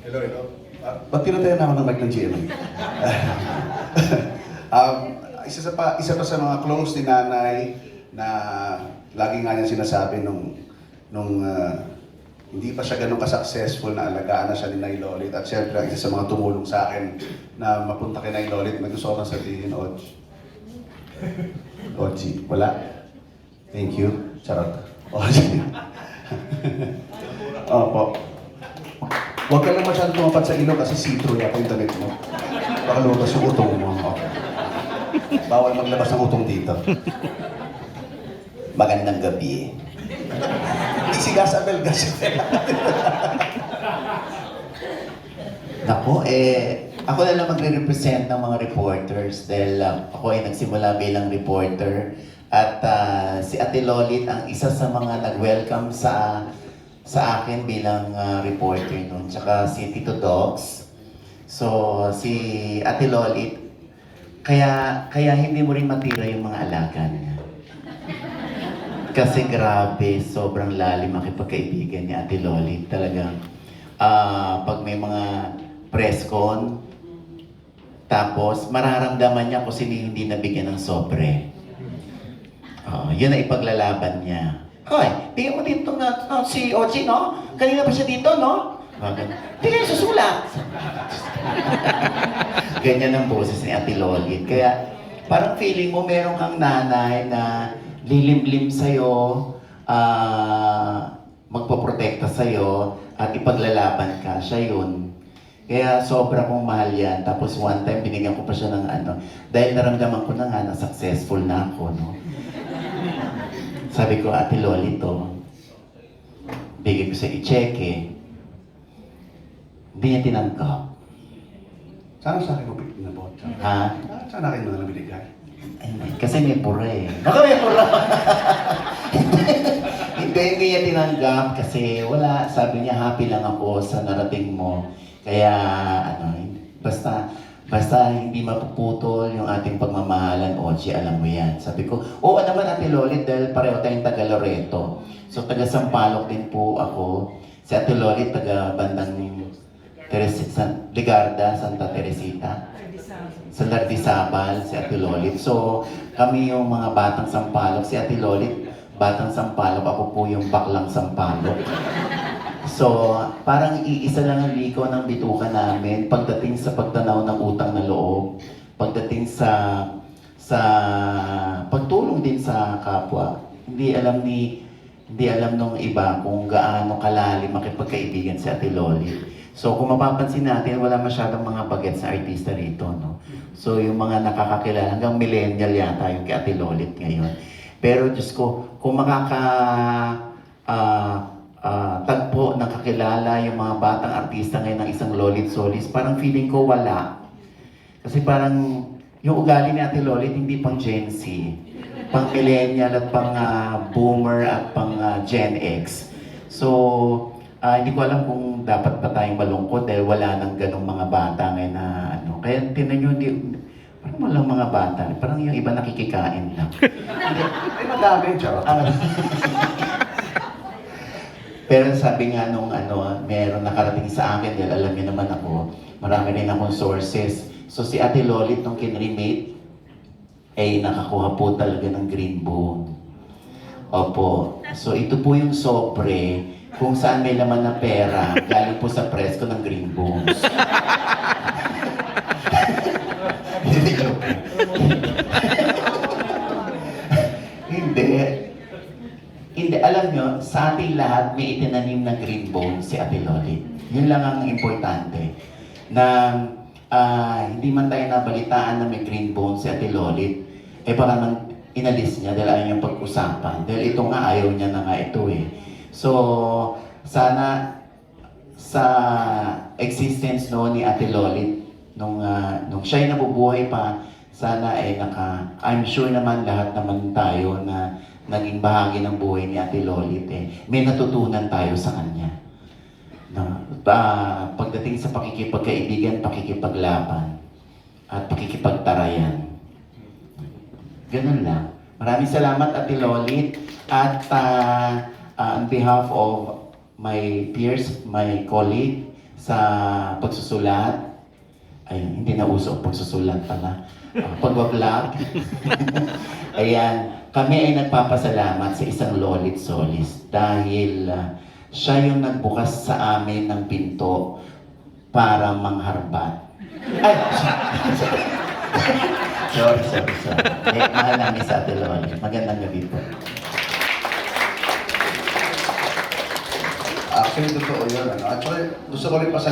Hello. Ba't pinatayan na ako ng mic ng GMA? Isa pa sa mga close ni nanay na lagi nga niya sinasabi nung hindi pa siya ganun ka-successful na alagaan na siya ni Nay Lolit. At syempre, isa sa mga tumulong sa akin na mapunta kay Nay Lolit, may gusto ko nang sabihin, Oji, wala? Thank you. Charot. Oji. Opo. Huwag ka lang masyadong tumapat sa ilong kasi see-through yata yung damit mo. Baka lumabas yung utong mo. Okay. Bawal maglabas ng utong dito. Magandang gabi. Hindi si Gasabel. Naku, ako na lang magre-represent ng mga reporters dahil ako ay nagsimula bilang reporter at si Ate Lolit ang isa sa mga nag-welcome sa akin bilang reporter noon, tsaka si Tito Dogs. So, si Ate Lolit, kaya hindi mo rin matira yung mga alaga niya. Kasi grabe, sobrang lalim makipagkaibigan ni Ate Lolit. Talagang, pag may mga press con, tapos mararamdaman niya kung sino hindi nabigyan ng sobre. Yun ang ipaglalaban niya. Hoy, tingnan mo dito na si Ochi, no? Kanina pa siya dito, no? Tingnan yung susulat. Ganyan ang boses ni Ate Lolit. Kaya parang feeling mo meron kang nanay na lilimlim sa'yo, magpoprotekta sa'yo, at ipaglalaban ka. Siya yun. Kaya sobra kong mahal yan. Tapos one time, binigyan ko pa siya ng dahil naramdaman ko na nga na successful na ako, no? Sabi ko, Ate Lolit, bigay ko sa i-cheque. Hindi niya tinanggap. Sana sa akin mo pinabot? Ha? Sana akin mo na binigay? Kasi may pura eh. Baka may pura! Hindi niya tinanggap kasi wala. Sabi niya, happy lang ako sa narating mo. Kaya, basta hindi mapuputol yung ating pagmamahalan, Ochi, alam mo yan. Sabi ko, oo naman Ate Lolit dahil pareho tayong taga Loreto. So, taga Sampaloc din po ako. Si Ate Lolit, taga bandang Ligarda, Santa Teresita. Sa Lardizabal, si Ate Lolit. So, kami yung mga batang Sampaloc. Si Ate Lolit, batang Sampaloc. Ako po yung baklang Sampaloc. So, parang iisa lang ang liko ng bituka namin pagdating sa pagtanaw ng utang na loob, pagdating sa pagtulong din sa kapwa. Hindi alam nung iba kung gaano kalalim makipagkaibigan si Ate Lolit. So, kung mapapansin natin, wala masyadong mga bagets na artista rito, no? So, yung mga nakakakilala, hanggang millennial yata yung kay Ate Lolit ngayon. Pero, Diyos ko, kung tagpo, nakakilala yung mga batang artista ngayon ng isang Lolit Solis, parang feeling ko wala. Kasi parang yung ugali ni Ate Lolit hindi pang Gen Z, pang millennial at pang boomer at pang Gen X. So, hindi ko alam kung dapat pa tayong malungkot dahil wala nang ganong mga bata ngayon na Kaya tinan nyo, parang walang mga bata. Parang yung iba nakikikain lang. Ay, madami, charot. Pero sabi nga nung meron nakarating sa akin dahil alam niyo naman ako, marami rin akong sources. So si Ate Lolit nung kinremate, ay nakakuha po talaga ng green bone. Opo. So ito po yung sobre kung saan may laman na pera, galing po sa presko ng green bones. Hindi, alam nyo, sa ating lahat may itinanim na green bone si Ate Lolit. Yun lang ang importante. Na hindi man tayo nabalitaan na may green bone si Ate Lolit, baka man inalis niya dahil ayaw niyang pag-usapan. Dahil ito nga, ayaw niya na nga ito eh. So, sana sa existence ni Ate Lolit, nung siya'y nabubuhay pa, sana I'm sure naman lahat naman tayo na naging bahagi ng buhay ni Ate Lolit may natutunan tayo sa kanya. Pagdating sa pakikipagkaibigan, pakikipaglaban, at pakikipagtarayan. Ganun lang. Maraming salamat Ate Lolit at on behalf of my peers, my colleague sa pagsusulat, ay hindi na uso ang pagsusulat pala, pagbablog. Ayan, kami ay nagpapasalamat sa isang Lolit Solis dahil siya yung nagbukas sa amin ng pinto para mangharbat. Ay! sorry. Mahal namin sa Ate Lolit. Magandang gabi po. Actually, totoo yun. Actually, gusto ko rin pasalamat.